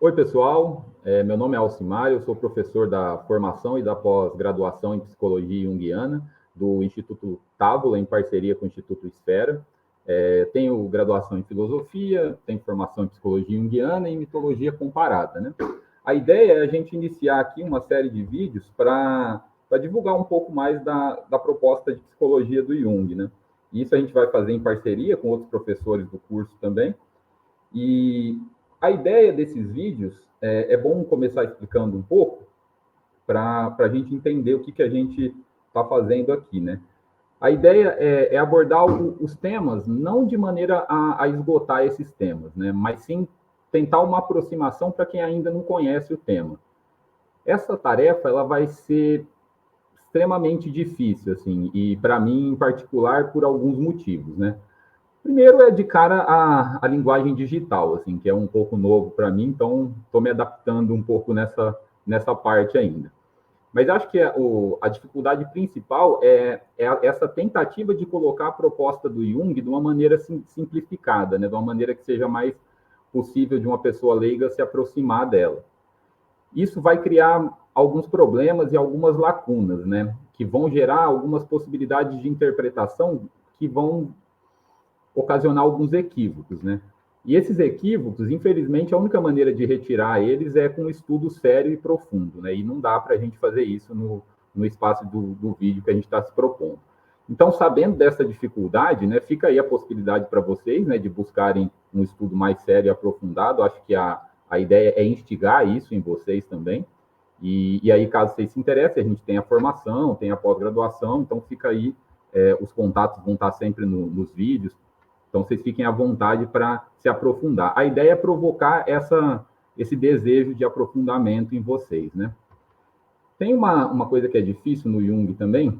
Oi, pessoal. Meu nome é Alcimar, eu sou professor da formação e da pós-graduação em Psicologia Junguiana do Instituto Távola, em parceria com o Instituto Esfera. Tenho graduação em Filosofia, tenho formação em Psicologia Junguiana e Mitologia Comparada, né? A ideia é a gente iniciar aqui uma série de vídeos para divulgar um pouco mais da proposta de Psicologia do Jung, né? E isso a gente vai fazer em parceria com outros professores do curso também. E a ideia desses vídeos é bom começar explicando um pouco para a gente entender o que a gente está fazendo aqui, né? A ideia é abordar os temas não de maneira a esgotar esses temas, né? Mas sim tentar uma aproximação para quem ainda não conhece o tema. Essa tarefa ela vai ser extremamente difícil, assim, e para mim em particular por alguns motivos, né? Primeiro é de cara a linguagem digital, assim, que é um pouco novo para mim, então estou me adaptando um pouco nessa parte ainda. Mas acho que a dificuldade principal é essa tentativa de colocar a proposta do Jung de uma maneira simplificada, né, de uma maneira que seja mais possível de uma pessoa leiga se aproximar dela. Isso vai criar alguns problemas e algumas lacunas, né, que vão gerar algumas possibilidades de interpretação que vão ocasionar alguns equívocos, né? E esses equívocos, infelizmente, a única maneira de retirar eles é com um estudo sério e profundo, né? E não dá para a gente fazer isso no espaço do vídeo que a gente está se propondo. Então, sabendo dessa dificuldade, né, fica aí a possibilidade para vocês, né, de buscarem um estudo mais sério e aprofundado. Acho que a ideia é instigar isso em vocês também. E aí, caso vocês se interessem, a gente tem a formação, tem a pós-graduação, então fica aí, os contatos vão estar sempre nos vídeos, então, vocês fiquem à vontade para se aprofundar. A ideia é provocar esse desejo de aprofundamento em vocês, né? Tem uma coisa que é difícil no Jung também.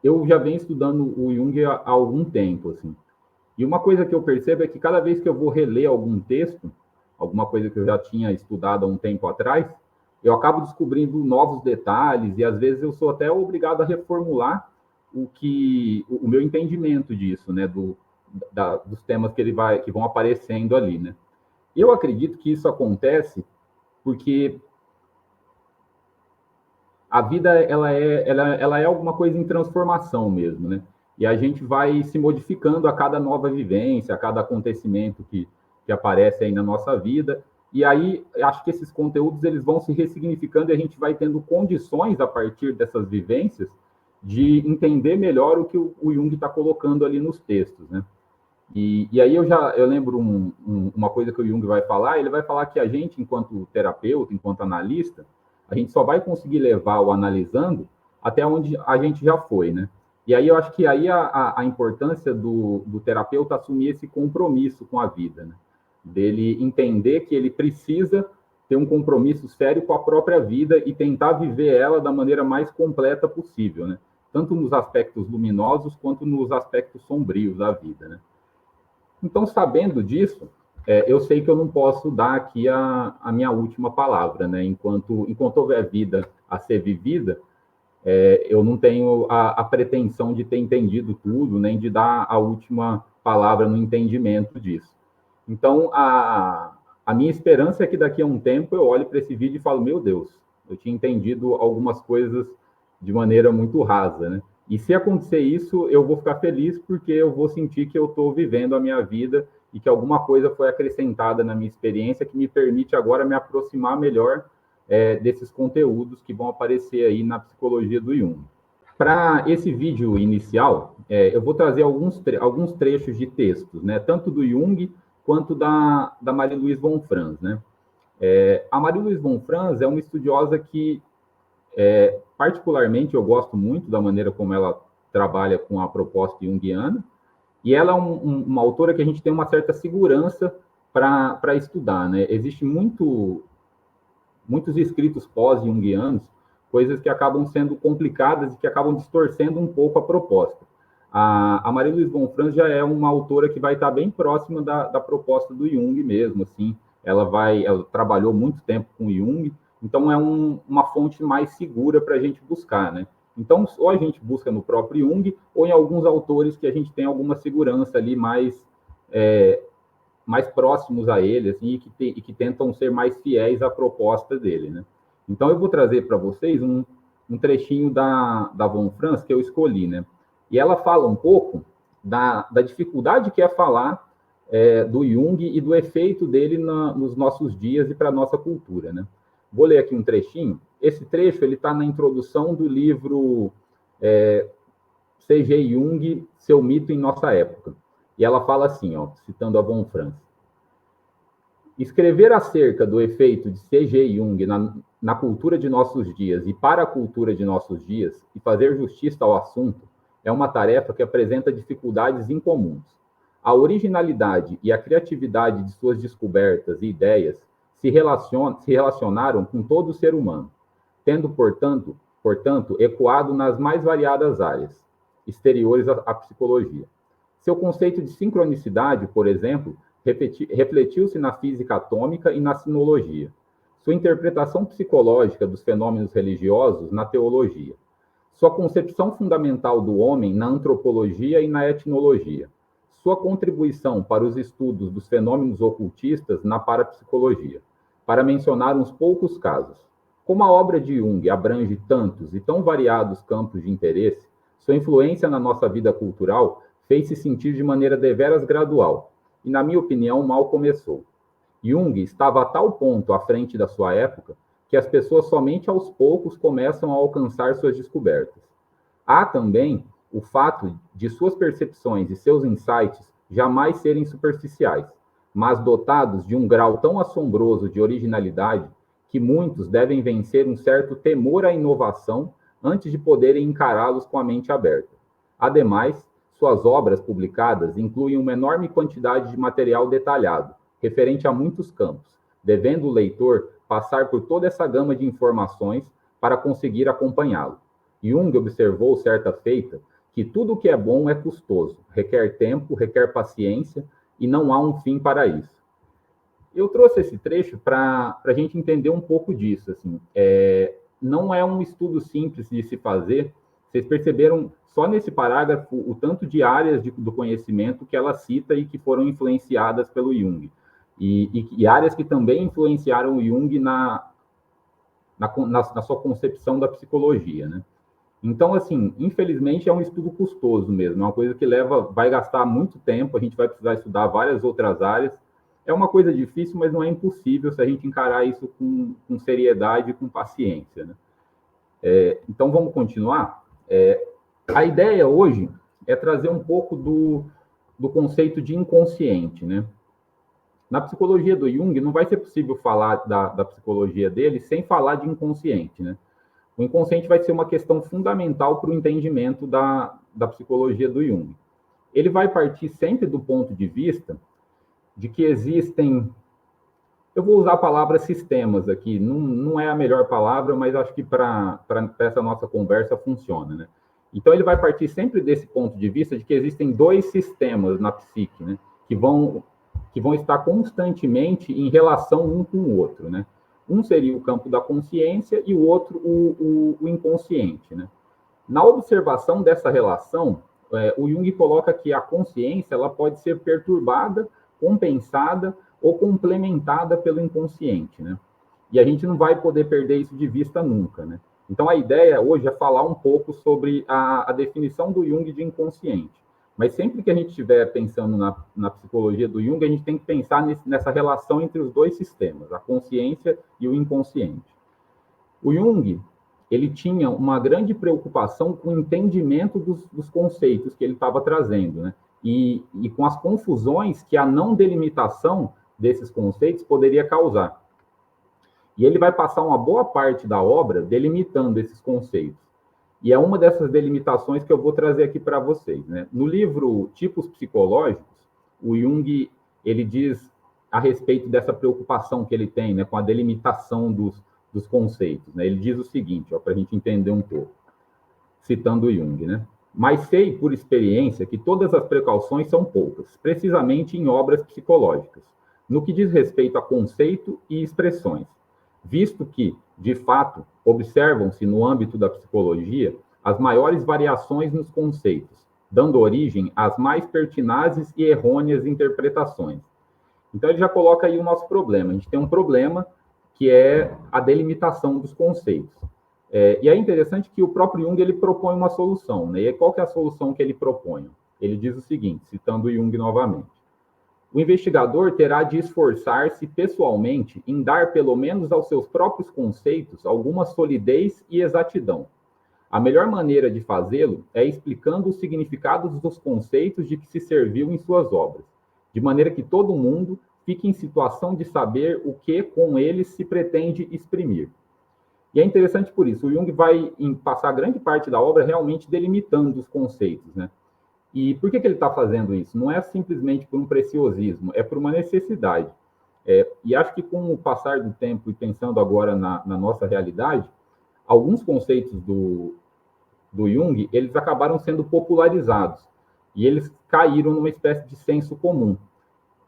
Eu já venho estudando o Jung há algum tempo, assim. E uma coisa que eu percebo é que cada vez que eu vou reler algum texto, alguma coisa que eu já tinha estudado há um tempo atrás, eu acabo descobrindo novos detalhes e às vezes eu sou até obrigado a reformular o meu entendimento disso, né, dos temas que vão aparecendo ali, né. E eu acredito que isso acontece porque a vida ela é alguma coisa em transformação mesmo, né? E a gente vai se modificando a cada nova vivência, a cada acontecimento que aparece aí na nossa vida. E aí acho que esses conteúdos eles vão se ressignificando e a gente vai tendo condições a partir dessas vivências de entender melhor o que o Jung está colocando ali nos textos, né? E aí eu lembro uma coisa que o Jung vai falar, ele vai falar que a gente, enquanto terapeuta, enquanto analista, a gente só vai conseguir levar o analisando até onde a gente já foi, né? E aí eu acho que aí a importância do terapeuta assumir esse compromisso com a vida, né? Dele entender que ele precisa ter um compromisso sério com a própria vida e tentar viver ela da maneira mais completa possível, né? Tanto nos aspectos luminosos quanto nos aspectos sombrios da vida, né? Então, sabendo disso, eu sei que eu não posso dar aqui a minha última palavra, né? Enquanto houver vida a ser vivida, eu não tenho a pretensão de ter entendido tudo, nem de dar a última palavra no entendimento disso. Então, a minha esperança é que daqui a um tempo eu olhe para esse vídeo e falo, meu Deus, eu tinha entendido algumas coisas de maneira muito rasa, né? E se acontecer isso, eu vou ficar feliz porque eu vou sentir que eu estou vivendo a minha vida e que alguma coisa foi acrescentada na minha experiência que me permite agora me aproximar melhor desses conteúdos que vão aparecer aí na psicologia do Jung. Para esse vídeo inicial, eu vou trazer alguns trechos de textos, né, tanto do Jung quanto da Marie-Louise von Franz, né? A Marie-Louise von Franz é uma estudiosa que particularmente, eu gosto muito da maneira como ela trabalha com a proposta junguiana, e ela é uma autora que a gente tem uma certa segurança para estudar, né? Existe muitos escritos pós-junguianos, coisas que acabam sendo complicadas e que acabam distorcendo um pouco a proposta. A Marie-Louise von Franz já é uma autora que vai estar bem próxima da proposta do Jung mesmo, assim. Ela trabalhou muito tempo com Jung, então é uma fonte mais segura para a gente buscar, né? Então, ou a gente busca no próprio Jung, ou em alguns autores que a gente tem alguma segurança ali mais mais próximos a ele, assim, e que tentam ser mais fiéis à proposta dele, né? Então, eu vou trazer para vocês um trechinho da Von Franz que eu escolhi, né? E ela fala um pouco da dificuldade que é falar do Jung e do efeito dele nos nossos dias e para a nossa cultura, né? Vou ler aqui um trechinho. Esse trecho ele está na introdução do livro C.G. Jung, Seu Mito em Nossa Época. E ela fala assim, ó, citando a Von Franz: escrever acerca do efeito de C.G. Jung na cultura de nossos dias e para a cultura de nossos dias, e fazer justiça ao assunto, é uma tarefa que apresenta dificuldades incomuns. A originalidade e a criatividade de suas descobertas e ideias se relacionaram com todo o ser humano, tendo, portanto, ecoado nas mais variadas áreas exteriores à psicologia. Seu conceito de sincronicidade, por exemplo, refletiu-se na física atômica e na sinologia. Sua interpretação psicológica dos fenômenos religiosos na teologia. Sua concepção fundamental do homem na antropologia e na etnologia. Sua contribuição para os estudos dos fenômenos ocultistas na parapsicologia, para mencionar uns poucos casos. Como a obra de Jung abrange tantos e tão variados campos de interesse, sua influência na nossa vida cultural fez-se sentir de maneira deveras gradual, e, na minha opinião, mal começou. Jung estava a tal ponto à frente da sua época que as pessoas somente aos poucos começam a alcançar suas descobertas. Há também o fato de suas percepções e seus insights jamais serem superficiais, mas dotados de um grau tão assombroso de originalidade que muitos devem vencer um certo temor à inovação antes de poderem encará-los com a mente aberta. Ademais, suas obras publicadas incluem uma enorme quantidade de material detalhado, referente a muitos campos, devendo o leitor passar por toda essa gama de informações para conseguir acompanhá-lo. Jung observou, certa feita, que tudo o que é bom é custoso, requer tempo, requer paciência, e não há um fim para isso. Eu trouxe esse trecho para a gente entender um pouco disso. Assim. Não é um estudo simples de se fazer. Vocês perceberam só nesse parágrafo o tanto de áreas do conhecimento que ela cita e que foram influenciadas pelo Jung. E áreas que também influenciaram o Jung na sua concepção da psicologia, né? Então, assim, infelizmente é um estudo custoso mesmo, é uma coisa que vai gastar muito tempo, a gente vai precisar estudar várias outras áreas. É uma coisa difícil, mas não é impossível se a gente encarar isso com seriedade e com paciência, né? Então, vamos continuar? A ideia hoje é trazer um pouco do conceito de inconsciente, né? Na psicologia do Jung, não vai ser possível falar da psicologia dele sem falar de inconsciente, né? O inconsciente vai ser uma questão fundamental para o entendimento da psicologia do Jung. Ele vai partir sempre do ponto de vista de que existem... Eu vou usar a palavra sistemas aqui, não é a melhor palavra, mas acho que para essa nossa conversa funciona, né? Então, ele vai partir sempre desse ponto de vista de que existem dois sistemas na psique, né? Que vão estar constantemente em relação um com o outro, né? Um seria o campo da consciência e o outro o inconsciente, né? Na observação dessa relação, o Jung coloca que a consciência ela pode ser perturbada, compensada ou complementada pelo inconsciente, né? E a gente não vai poder perder isso de vista nunca, né? Então, a ideia hoje é falar um pouco sobre a definição do Jung de inconsciente. Mas sempre que a gente estiver pensando na psicologia do Jung, a gente tem que pensar nessa relação entre os dois sistemas, a consciência e o inconsciente. O Jung, ele tinha uma grande preocupação com o entendimento dos conceitos que ele estava trazendo, né? E com as confusões que a não delimitação desses conceitos poderia causar. E ele vai passar uma boa parte da obra delimitando esses conceitos. E é uma dessas delimitações que eu vou trazer aqui para vocês, né? No livro Tipos Psicológicos, o Jung ele diz a respeito dessa preocupação que ele tem, né, com a delimitação dos conceitos, né? Ele diz o seguinte, para a gente entender um pouco, citando o Jung, né? Mas sei por experiência que todas as precauções são poucas, precisamente em obras psicológicas, no que diz respeito a conceito e expressões, visto que, de fato, observam-se no âmbito da psicologia as maiores variações nos conceitos, dando origem às mais pertinazes e errôneas interpretações. Então, ele já coloca aí o nosso problema. A gente tem um problema que é a delimitação dos conceitos. E é interessante que o próprio Jung ele propõe uma solução, né? E qual que é a solução que ele propõe? Ele diz o seguinte, citando Jung novamente: o investigador terá de esforçar-se pessoalmente em dar, pelo menos aos seus próprios conceitos, alguma solidez e exatidão. A melhor maneira de fazê-lo é explicando os significados dos conceitos de que se serviu em suas obras, de maneira que todo mundo fique em situação de saber o que com eles se pretende exprimir. E é interessante por isso, o Jung vai passar grande parte da obra realmente delimitando os conceitos, né? E por que ele está fazendo isso? Não é simplesmente por um preciosismo, é por uma necessidade. E acho que com o passar do tempo e pensando agora na nossa realidade, alguns conceitos do Jung, eles acabaram sendo popularizados e eles caíram numa espécie de senso comum.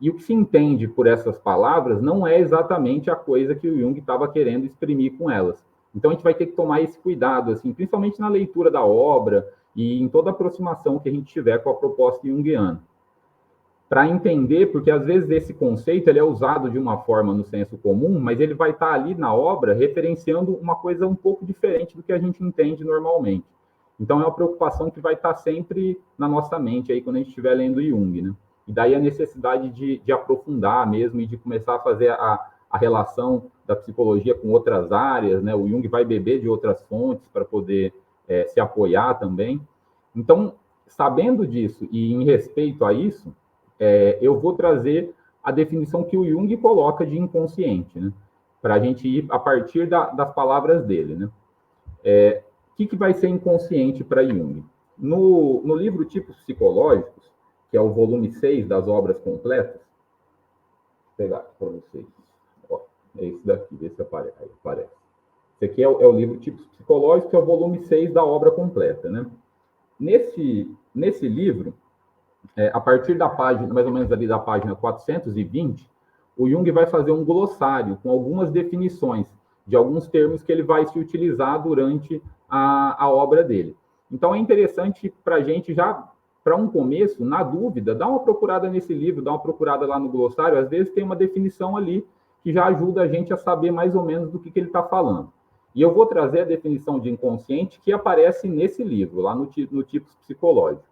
E o que se entende por essas palavras não é exatamente a coisa que o Jung estava querendo exprimir com elas. Então, a gente vai ter que tomar esse cuidado, assim, principalmente na leitura da obra e em toda aproximação que a gente tiver com a proposta junguiana. Para entender, porque às vezes esse conceito ele é usado de uma forma no senso comum, mas ele vai estar ali na obra referenciando uma coisa um pouco diferente do que a gente entende normalmente. Então, é uma preocupação que vai estar sempre na nossa mente aí quando a gente estiver lendo Jung, né? E daí a necessidade de aprofundar mesmo e de começar a fazer a relação da psicologia com outras áreas, né? O Jung vai beber de outras fontes para poder se apoiar também. Então, sabendo disso e em respeito a isso, eu vou trazer a definição que o Jung coloca de inconsciente, né? Para a gente ir a partir das palavras dele, né? O que vai ser inconsciente para Jung? No livro Tipos Psicológicos, que é o volume 6 das obras completas, vou pegar para vocês. Ó, é esse daqui, vê se aparece. Esse aqui é o livro Tipos Psicológicos, que é o volume 6 da obra completa, né? Nesse livro, a partir da página, mais ou menos ali da página 420, o Jung vai fazer um glossário com algumas definições de alguns termos que ele vai se utilizar durante a obra dele. Então, é interessante para a gente já, para um começo, na dúvida, dá uma procurada nesse livro, dá uma procurada lá no glossário, às vezes tem uma definição ali que já ajuda a gente a saber mais ou menos do que ele está falando. E eu vou trazer a definição de inconsciente que aparece nesse livro, lá no Tipos Psicológicos.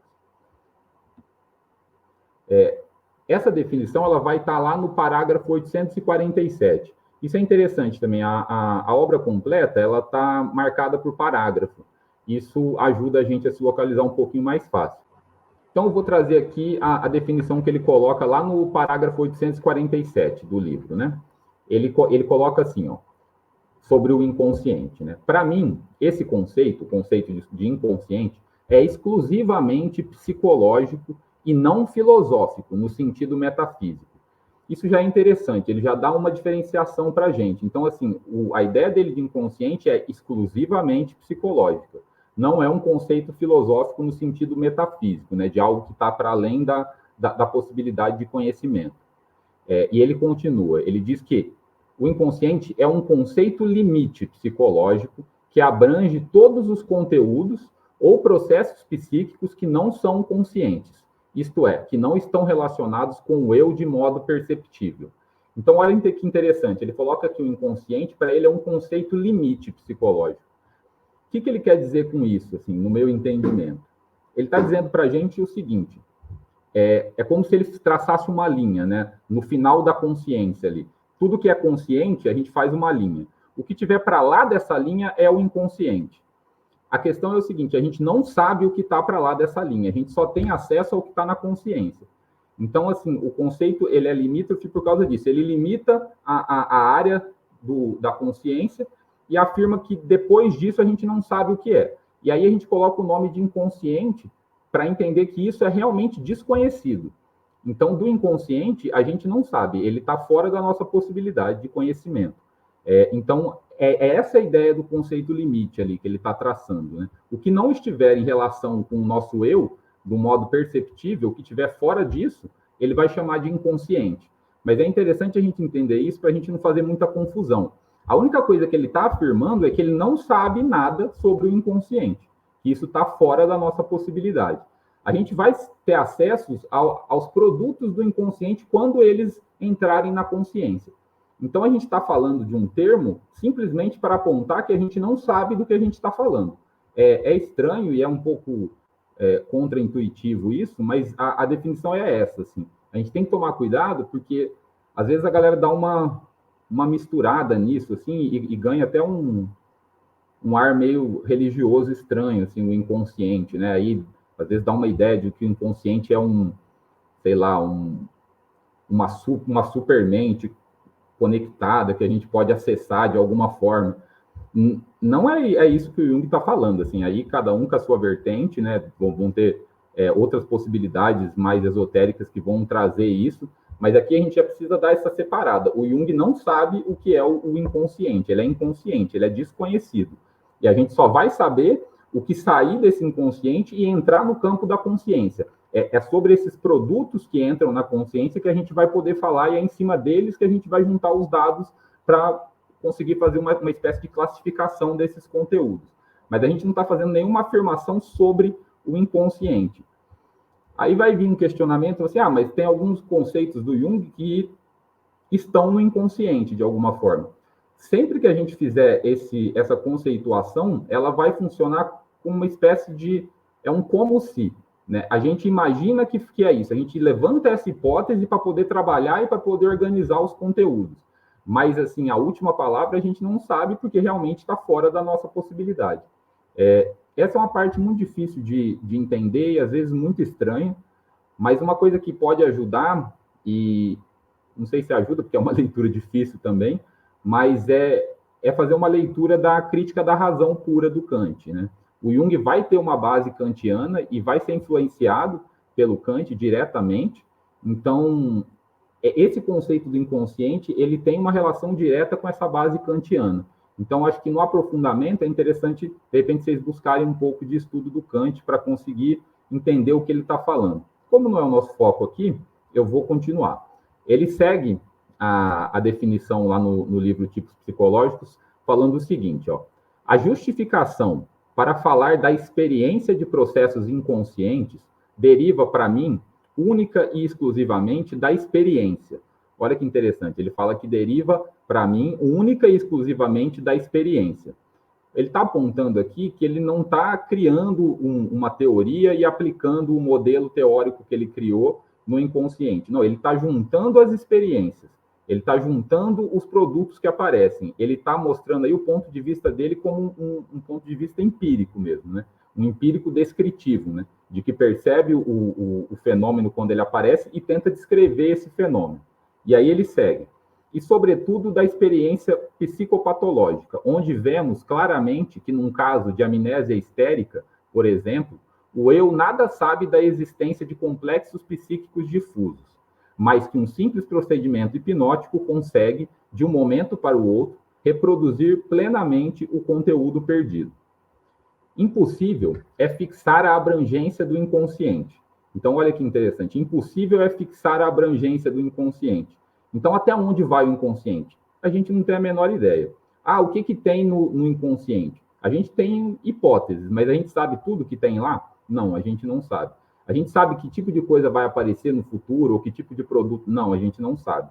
Essa definição ela vai estar lá no parágrafo 847. Isso é interessante também. A obra completa ela está marcada por parágrafo. Isso ajuda a gente a se localizar um pouquinho mais fácil. Então, eu vou trazer aqui a definição que ele coloca lá no parágrafo 847 do livro, né? Ele coloca assim, ó, sobre o inconsciente, né? Para mim, esse conceito, o conceito de inconsciente, é exclusivamente psicológico e não filosófico, no sentido metafísico. Isso já é interessante, ele já dá uma diferenciação para a gente. Então, assim, a ideia dele de inconsciente é exclusivamente psicológica. Não é um conceito filosófico no sentido metafísico, né, de algo que está para além da possibilidade de conhecimento. E ele continua, ele diz que o inconsciente é um conceito limite psicológico que abrange todos os conteúdos ou processos psíquicos que não são conscientes, isto é, que não estão relacionados com o eu de modo perceptível. Então, olha que interessante, ele coloca que o inconsciente, para ele, é um conceito limite psicológico. O que ele quer dizer com isso, assim, no meu entendimento? Ele está dizendo para a gente o seguinte, é como se ele traçasse uma linha, né, no final da consciência ali. Tudo que é consciente, a gente faz uma linha. O que tiver para lá dessa linha é o inconsciente. A questão é o seguinte, a gente não sabe o que está para lá dessa linha, a gente só tem acesso ao que está na consciência. Então, assim, o conceito ele é limítrofe por causa disso. Ele limita a área da consciência e afirma que depois disso a gente não sabe o que é. E aí a gente coloca o nome de inconsciente para entender que isso é realmente desconhecido. Então, do inconsciente, a gente não sabe, ele está fora da nossa possibilidade de conhecimento. Então, essa a ideia do conceito limite ali que ele está traçando, né? O que não estiver em relação com o nosso eu, do modo perceptível, o que estiver fora disso, ele vai chamar de inconsciente. Mas é interessante a gente entender isso para a gente não fazer muita confusão. A única coisa que ele está afirmando é que ele não sabe nada sobre o inconsciente, que isso está fora da nossa possibilidade. A gente vai ter acesso aos produtos do inconsciente quando eles entrarem na consciência. Então, a gente está falando de um termo simplesmente para apontar que a gente não sabe do que a gente está falando. É estranho e é um pouco contraintuitivo isso, mas a definição é essa. Assim. A gente tem que tomar cuidado, porque às vezes a galera dá uma misturada nisso assim, e ganha até um ar meio religioso estranho, assim, o inconsciente, né? Aí, às vezes, dá uma ideia de que o inconsciente é sei lá, uma supermente conectada que a gente pode acessar de alguma forma. Não é isso que o Jung está falando, assim, aí cada um com a sua vertente, né, vão ter outras possibilidades mais esotéricas que vão trazer isso, mas aqui a gente já precisa dar essa separada. O Jung não sabe o que é o inconsciente, ele é inconsciente, ele é desconhecido, e a gente só vai saber o que sair desse inconsciente e entrar no campo da consciência. É sobre esses produtos que entram na consciência que a gente vai poder falar, e é em cima deles que a gente vai juntar os dados para conseguir fazer uma espécie de classificação desses conteúdos. Mas a gente não está fazendo nenhuma afirmação sobre o inconsciente. Aí vai vir um questionamento, assim, mas tem alguns conceitos do Jung que estão no inconsciente, de alguma forma. Sempre que a gente fizer essa conceituação, ela vai funcionar como uma espécie de... é um como se. Né? A gente imagina que é isso, a gente levanta essa hipótese para poder trabalhar e para poder organizar os conteúdos. Mas, assim, a última palavra a gente não sabe porque realmente está fora da nossa possibilidade. Essa é uma parte muito difícil de entender e, às vezes, muito estranha, mas uma coisa que pode ajudar, e não sei se ajuda, porque é uma leitura difícil também, mas é fazer uma leitura da crítica da razão pura do Kant, né? O Jung vai ter uma base kantiana e vai ser influenciado pelo Kant diretamente. Então, esse conceito do inconsciente, ele tem uma relação direta com essa base kantiana. Então, acho que no aprofundamento é interessante, de repente, vocês buscarem um pouco de estudo do Kant para conseguir entender o que ele está falando. Como não é o nosso foco aqui, eu vou continuar. Ele segue a definição lá no livro Tipos Psicológicos, falando o seguinte, ó, a justificação para falar da experiência de processos inconscientes deriva, para mim, única e exclusivamente da experiência. Olha que interessante, ele fala que deriva, para mim, única e exclusivamente da experiência. Ele está apontando aqui que ele não está criando uma teoria e aplicando o modelo teórico que ele criou no inconsciente. Não, ele está juntando as experiências. Ele está juntando os produtos que aparecem. Ele está mostrando aí o ponto de vista dele como um ponto de vista empírico mesmo, né? Um empírico descritivo, né? De que percebe o fenômeno quando ele aparece e tenta descrever esse fenômeno. E aí ele segue. E, sobretudo, da experiência psicopatológica, onde vemos claramente que, num caso de amnésia histérica, por exemplo, o eu nada sabe da existência de complexos psíquicos difusos, mas que um simples procedimento hipnótico consegue, de um momento para o outro, reproduzir plenamente o conteúdo perdido. Impossível é fixar a abrangência do inconsciente. Então, olha que interessante. Impossível é fixar a abrangência do inconsciente. Então, até onde vai o inconsciente? A gente não tem a menor ideia. O que tem no inconsciente? A gente tem hipóteses, mas a gente sabe tudo que tem lá? Não, a gente não sabe. A gente sabe que tipo de coisa vai aparecer no futuro, ou que tipo de produto? Não, a gente não sabe.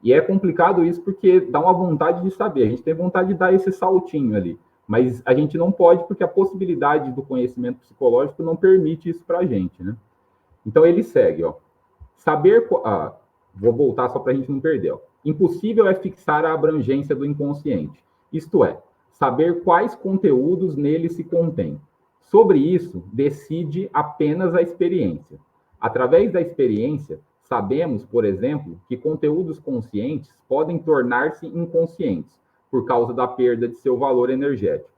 E é complicado isso porque dá uma vontade de saber. A gente tem vontade de dar esse saltinho ali. Mas a gente não pode porque a possibilidade do conhecimento psicológico não permite isso para a gente, né? Então, ele segue, ó. Saber... vou voltar só para a gente não perder, ó. Impossível é fixar a abrangência do inconsciente. Isto é, saber quais conteúdos nele se contém. Sobre isso, decide apenas a experiência. Através da experiência, sabemos, por exemplo, que conteúdos conscientes podem tornar-se inconscientes, por causa da perda de seu valor energético.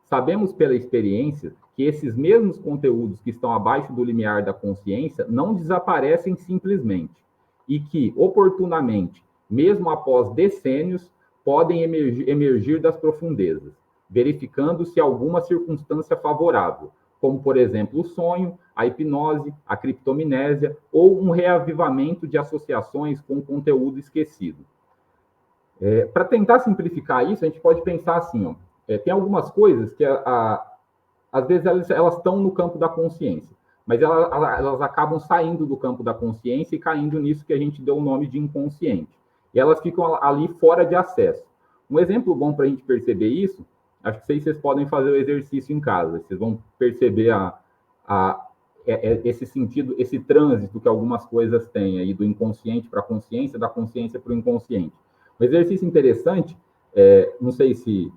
Sabemos pela experiência que esses mesmos conteúdos que estão abaixo do limiar da consciência não desaparecem simplesmente, e que, oportunamente, mesmo após decênios, podem emergir das profundezas, verificando-se alguma circunstância favorável, como, por exemplo, o sonho, a hipnose, a criptomnésia ou um reavivamento de associações com conteúdo esquecido. Para tentar simplificar isso, a gente pode pensar assim, ó, tem algumas coisas que, às vezes, elas estão no campo da consciência, mas elas acabam saindo do campo da consciência e caindo nisso que a gente deu o nome de inconsciente. E elas ficam ali fora de acesso. Um exemplo bom para a gente perceber isso, acho que vocês podem fazer o exercício em casa, vocês vão perceber esse sentido, esse trânsito que algumas coisas têm aí do inconsciente para a consciência, da consciência para o inconsciente. Um exercício interessante, não sei se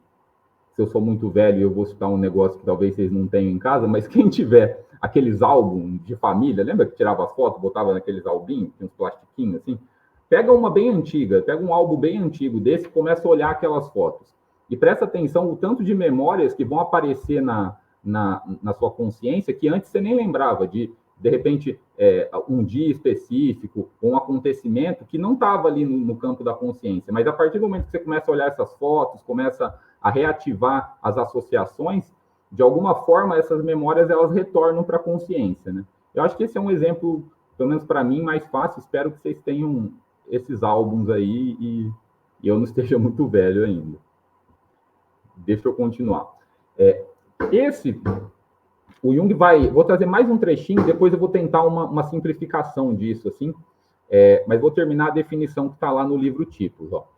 eu sou muito velho e eu vou citar um negócio que talvez vocês não tenham em casa, mas quem tiver aqueles álbuns de família, lembra que tirava as fotos, botava naqueles albinhos, tinha uns plastiquinhos assim? Pega uma bem antiga, pega um álbum bem antigo desse e começa a olhar aquelas fotos. E presta atenção o tanto de memórias que vão aparecer na sua consciência que antes você nem lembrava de repente, um dia específico, um acontecimento que não estava ali no campo da consciência. Mas a partir do momento que você começa a olhar essas fotos, começa a reativar as associações, de alguma forma essas memórias elas retornam para a consciência, né? Eu acho que esse é um exemplo, pelo menos para mim, mais fácil. Espero que vocês tenham esses álbuns aí e eu não esteja muito velho ainda. Deixa eu continuar. O Jung vou trazer mais um trechinho, depois eu vou tentar uma simplificação disso, assim, mas vou terminar a definição que está lá no livro Tipos. Ó.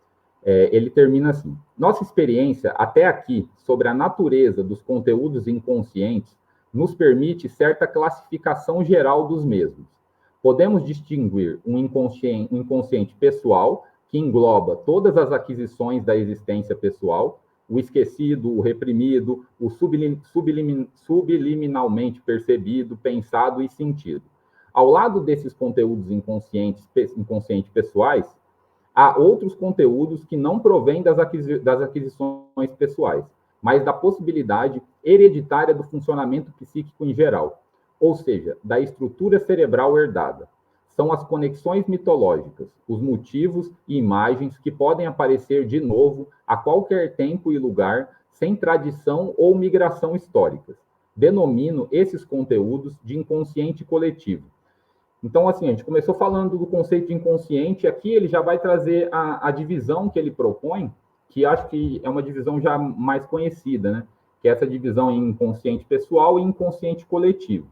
Ele termina assim: nossa experiência até aqui sobre a natureza dos conteúdos inconscientes nos permite certa classificação geral dos mesmos. Podemos distinguir um inconsciente pessoal, que engloba todas as aquisições da existência pessoal, o esquecido, o reprimido, o subliminalmente percebido, pensado e sentido. Ao lado desses conteúdos inconscientes pessoais, há outros conteúdos que não provêm das aquisições pessoais, mas da possibilidade hereditária do funcionamento psíquico em geral, ou seja, da estrutura cerebral herdada. São as conexões mitológicas, os motivos e imagens que podem aparecer de novo a qualquer tempo e lugar, sem tradição ou migração históricas. Denomino esses conteúdos de inconsciente coletivo. Então, assim, a gente começou falando do conceito de inconsciente, aqui ele já vai trazer a divisão que ele propõe, que acho que é uma divisão já mais conhecida, né? Que é essa divisão em inconsciente pessoal e inconsciente coletivo.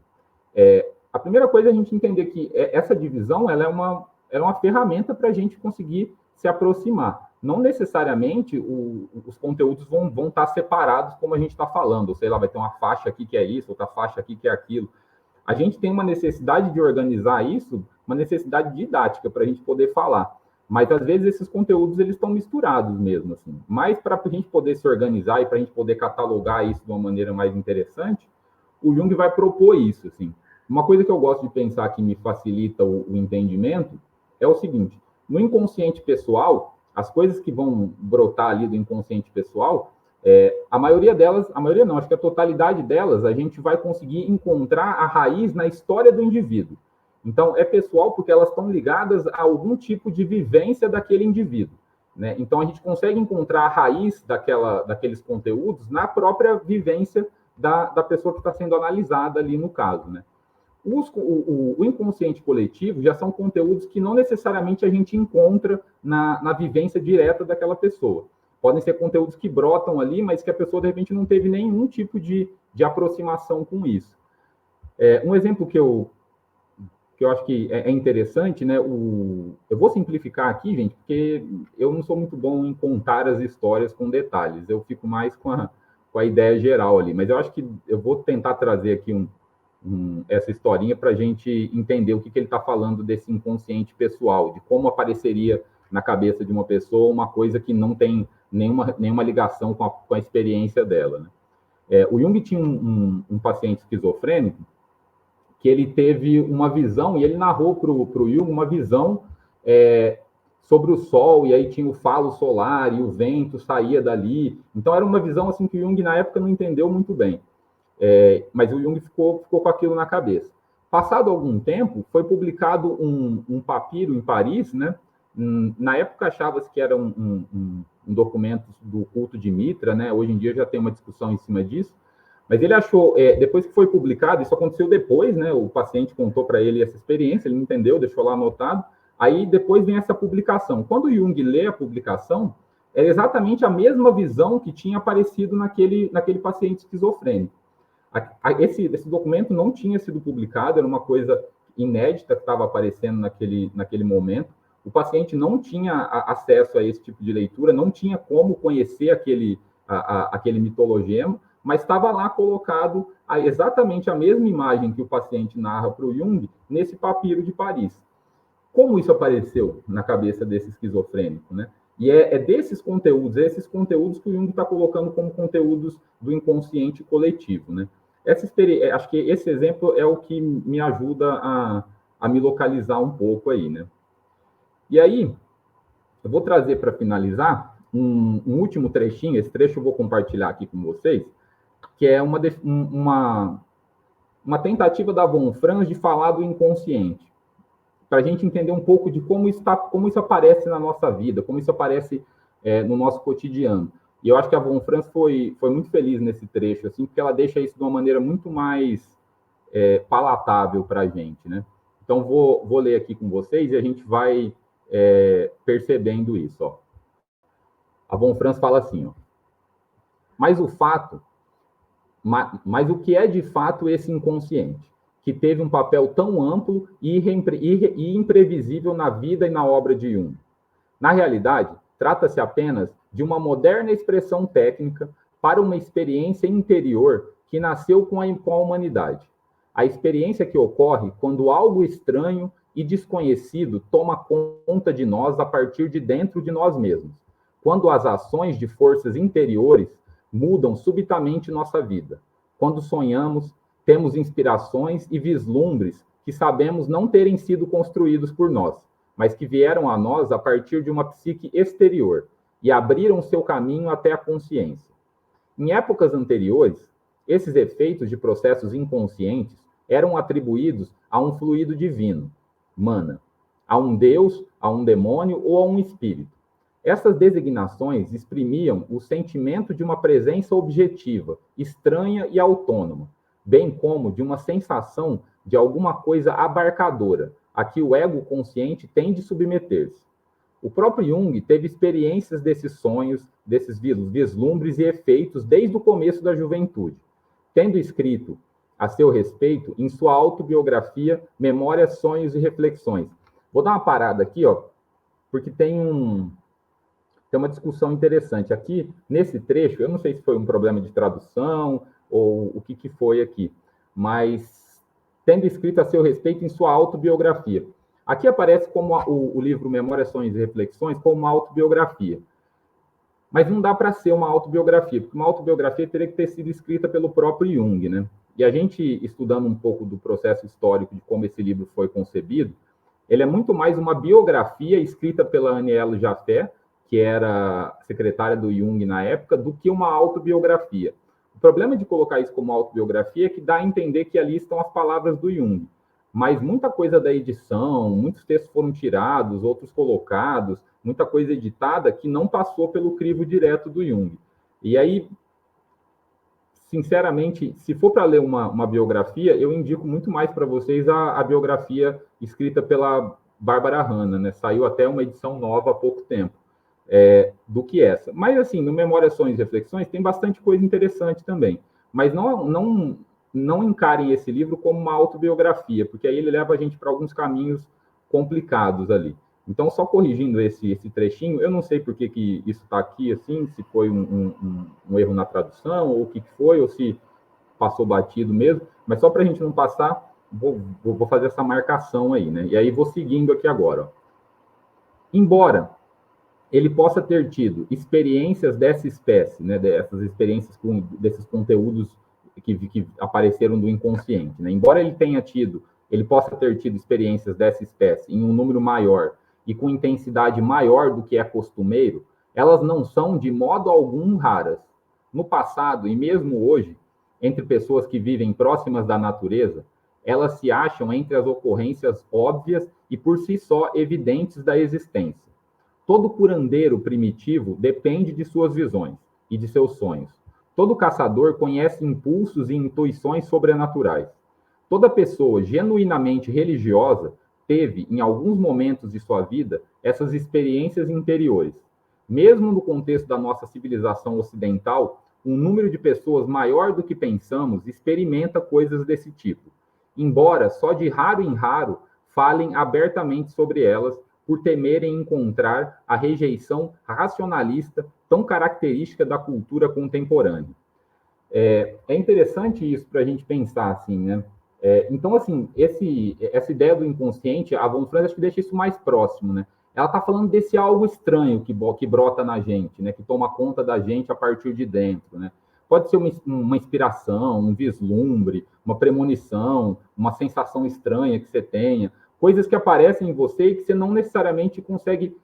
A primeira coisa é a gente entender que essa divisão ela é uma ferramenta para a gente conseguir se aproximar. Não necessariamente os conteúdos vão estar separados como a gente está falando. Sei lá, vai ter uma faixa aqui que é isso, outra faixa aqui que é aquilo. A gente tem uma necessidade de organizar isso, uma necessidade didática para a gente poder falar. Mas, às vezes, esses conteúdos eles estão misturados mesmo. Assim. Mas, para a gente poder se organizar e para a gente poder catalogar isso de uma maneira mais interessante, o Jung vai propor isso. Assim. Uma coisa que eu gosto de pensar que me facilita o entendimento é o seguinte: no inconsciente pessoal, as coisas que vão brotar ali do inconsciente pessoal, a maioria delas, a maioria não, acho que a totalidade delas, a gente vai conseguir encontrar a raiz na história do indivíduo. Então, é pessoal porque elas estão ligadas a algum tipo de vivência daquele indivíduo. Né? Então, a gente consegue encontrar a raiz daqueles conteúdos na própria vivência da pessoa que está sendo analisada ali no caso. Né? O inconsciente coletivo já são conteúdos que não necessariamente a gente encontra na vivência direta daquela pessoa. Podem ser conteúdos que brotam ali, mas que a pessoa, de repente, não teve nenhum tipo de aproximação com isso. Um exemplo que eu acho que é interessante, né? Eu vou simplificar aqui, gente, porque eu não sou muito bom em contar as histórias com detalhes. Eu fico mais com a ideia geral ali. Mas eu acho que eu vou tentar trazer aqui essa historinha para a gente entender o que ele está falando desse inconsciente pessoal, de como apareceria na cabeça de uma pessoa uma coisa que não tem nenhuma ligação com a experiência dela. Né? O Jung tinha um paciente esquizofrênico que ele teve uma visão, e ele narrou para o Jung uma visão sobre o Sol, e aí tinha o falo solar, e o vento saía dali. Então, era uma visão assim que o Jung, na época, não entendeu muito bem. Mas o Jung ficou com aquilo na cabeça. Passado algum tempo, foi publicado um papiro em Paris, né? Na época achava-se que era um documento do culto de Mitra, né? Hoje em dia já tem uma discussão em cima disso, mas ele achou, depois que foi publicado, isso aconteceu depois, né? O paciente contou para ele essa experiência, ele não entendeu, deixou lá anotado, aí depois vem essa publicação. Quando o Jung lê a publicação, é exatamente a mesma visão que tinha aparecido naquele paciente esquizofrênico. Esse documento não tinha sido publicado, era uma coisa inédita que estava aparecendo naquele momento. O paciente não tinha acesso a esse tipo de leitura, não tinha como conhecer aquele mitologema, mas estava lá colocado exatamente a mesma imagem que o paciente narra para o Jung nesse papiro de Paris. Como isso apareceu na cabeça desse esquizofrênico, né? E é desses conteúdos, esses conteúdos que o Jung está colocando como conteúdos do inconsciente coletivo, né? Acho que esse exemplo é o que me ajuda a me localizar um pouco aí, né? E aí, eu vou trazer para finalizar um último trechinho, esse trecho eu vou compartilhar aqui com vocês, que é uma tentativa da Von Franz de falar do inconsciente, para a gente entender um pouco de como isso aparece na nossa vida, como isso aparece no nosso cotidiano. E eu acho que a Von Franz foi muito feliz nesse trecho, assim, porque ela deixa isso de uma maneira muito mais palatável para a gente, né? Então, vou ler aqui com vocês e a gente vai percebendo isso, ó. A Von Franz fala assim, ó. Mas o que é de fato esse inconsciente, que teve um papel tão amplo e imprevisível na vida e na obra de Jung? Na realidade, trata-se apenas de uma moderna expressão técnica para uma experiência interior que nasceu com a humanidade. A experiência que ocorre quando algo estranho e desconhecido toma conta de nós a partir de dentro de nós mesmos, quando as ações de forças interiores mudam subitamente nossa vida. Quando sonhamos, temos inspirações e vislumbres que sabemos não terem sido construídos por nós, mas que vieram a nós a partir de uma psique exterior e abriram seu caminho até a consciência. Em épocas anteriores, esses efeitos de processos inconscientes eram atribuídos a um fluido divino, mana, a um deus, a um demônio ou a um espírito. Essas designações exprimiam o sentimento de uma presença objetiva, estranha e autônoma, bem como de uma sensação de alguma coisa abarcadora, a que o ego consciente tem de submeter-se. O próprio Jung teve experiências desses sonhos, desses vislumbres e efeitos desde o começo da juventude, tendo escrito a seu respeito em sua autobiografia Memórias, Sonhos e Reflexões. Vou dar uma parada aqui, ó, porque tem uma discussão interessante. Aqui, nesse trecho, eu não sei se foi um problema de tradução ou o que foi aqui, mas tendo escrito a seu respeito em sua autobiografia. Aqui aparece como o livro Memórias, Sonhos e Reflexões como uma autobiografia. Mas não dá para ser uma autobiografia, porque uma autobiografia teria que ter sido escrita pelo próprio Jung, né? E a gente, estudando um pouco do processo histórico de como esse livro foi concebido, ele é muito mais uma biografia escrita pela Aniela Jaffe, que era secretária do Jung na época, do que uma autobiografia. O problema de colocar isso como autobiografia é que dá a entender que ali estão as palavras do Jung. Mas muita coisa da edição, muitos textos foram tirados, outros colocados, muita coisa editada que não passou pelo crivo direto do Jung. E aí, sinceramente, se for para ler uma biografia, eu indico muito mais para vocês a biografia escrita pela Bárbara Hanna, né? Saiu até uma edição nova há pouco tempo, do que essa. Mas, assim, no Memórias, Sonhos e Reflexões tem bastante coisa interessante também. Mas não encarem esse livro como uma autobiografia, porque aí ele leva a gente para alguns caminhos complicados ali. Então, só corrigindo esse trechinho, eu não sei por que isso está aqui, assim, se foi um erro na tradução, ou o que foi, ou se passou batido mesmo, mas só para a gente não passar, vou fazer essa marcação aí, né? E aí vou seguindo aqui agora. Ó. Embora ele possa ter tido experiências dessa espécie, né, dessas experiências desses conteúdos que apareceram do inconsciente, né? Embora ele possa ter tido experiências dessa espécie em um número maior e com intensidade maior do que é costumeiro, elas não são de modo algum raras. No passado e mesmo hoje, entre pessoas que vivem próximas da natureza, elas se acham entre as ocorrências óbvias e por si só evidentes da existência. Todo curandeiro primitivo depende de suas visões e de seus sonhos. Todo caçador conhece impulsos e intuições sobrenaturais. Toda pessoa genuinamente religiosa teve, em alguns momentos de sua vida, essas experiências interiores. Mesmo no contexto da nossa civilização ocidental, um número de pessoas maior do que pensamos experimenta coisas desse tipo, embora só de raro em raro falem abertamente sobre elas por temerem encontrar a rejeição racionalista tão característica da cultura contemporânea. É interessante isso para a gente pensar assim, né? Então, assim, essa ideia do inconsciente, a Von Franz acho que deixa isso mais próximo, né? Ela está falando desse algo estranho que brota na gente, né? Que toma conta da gente a partir de dentro, né? Pode ser uma inspiração, um vislumbre, uma premonição, uma sensação estranha que você tenha, coisas que aparecem em você e que você não necessariamente consegue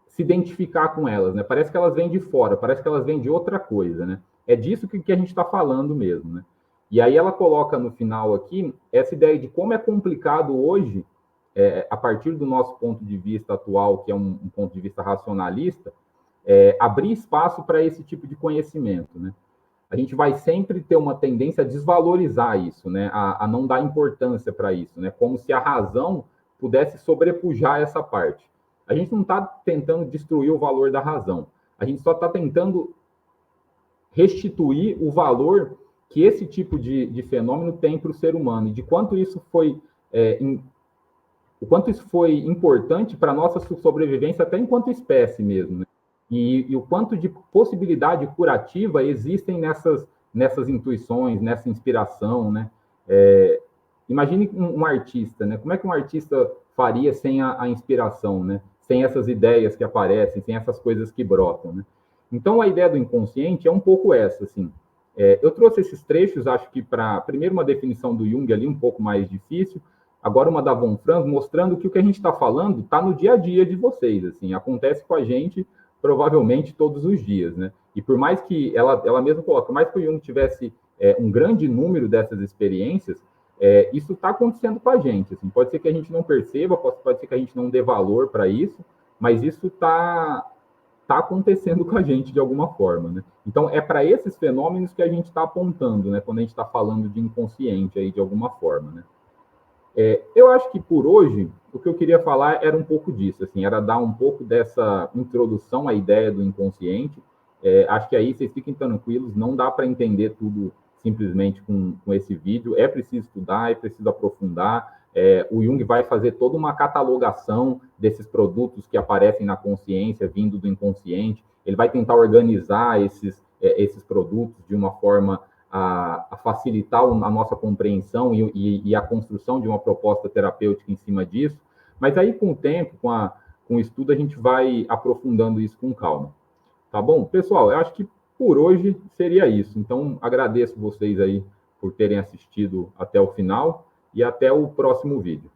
se identificar com elas, né? Parece que elas vêm de fora, parece que elas vêm de outra coisa, né? É disso que a gente está falando mesmo, né? E aí ela coloca no final aqui essa ideia de como é complicado hoje, a partir do nosso ponto de vista atual, que é um ponto de vista racionalista, abrir espaço para esse tipo de conhecimento, né? A gente vai sempre ter uma tendência a desvalorizar isso, né? A não dar importância para isso, né? Como se a razão pudesse sobrepujar essa parte. A gente não está tentando destruir o valor da razão. A gente só está tentando restituir o valor que esse tipo de fenômeno tem para o ser humano e de quanto isso foi o quanto isso foi importante para a nossa sobrevivência até enquanto espécie mesmo, né? E o quanto de possibilidade curativa existem nessas intuições, nessa inspiração, né? Imagine um artista, né? Como é que um artista faria sem a inspiração, né? Sem essas ideias que aparecem, sem essas coisas que brotam, né? Então, a ideia do inconsciente é um pouco essa, assim. Eu trouxe esses trechos, acho que para, primeiro, uma definição do Jung ali, um pouco mais difícil, agora uma da Von Franz, mostrando que o que a gente está falando está no dia a dia de vocês, assim, acontece com a gente provavelmente todos os dias, né? E por mais que ela mesma coloca, por mais que o Jung tivesse um grande número dessas experiências, isso está acontecendo com a gente, assim, pode ser que a gente não perceba, pode ser que a gente não dê valor para isso, mas isso está acontecendo com a gente de alguma forma, né? Então, é para esses fenômenos que a gente está apontando, né? Quando a gente está falando de inconsciente aí de alguma forma, né? Eu acho que por hoje o que eu queria falar era um pouco disso, assim, era dar um pouco dessa introdução à ideia do inconsciente. Acho que aí vocês fiquem tranquilos, não dá para entender tudo simplesmente com esse vídeo, é preciso estudar, é preciso aprofundar. O Jung vai fazer toda uma catalogação desses produtos que aparecem na consciência, vindo do inconsciente. Ele vai tentar organizar esses produtos de uma forma a facilitar a nossa compreensão e a construção de uma proposta terapêutica em cima disso. Mas aí, com o tempo, com o estudo, a gente vai aprofundando isso com calma. Tá bom? Pessoal, eu acho que por hoje seria isso. Então, agradeço vocês aí por terem assistido até o final e até o próximo vídeo.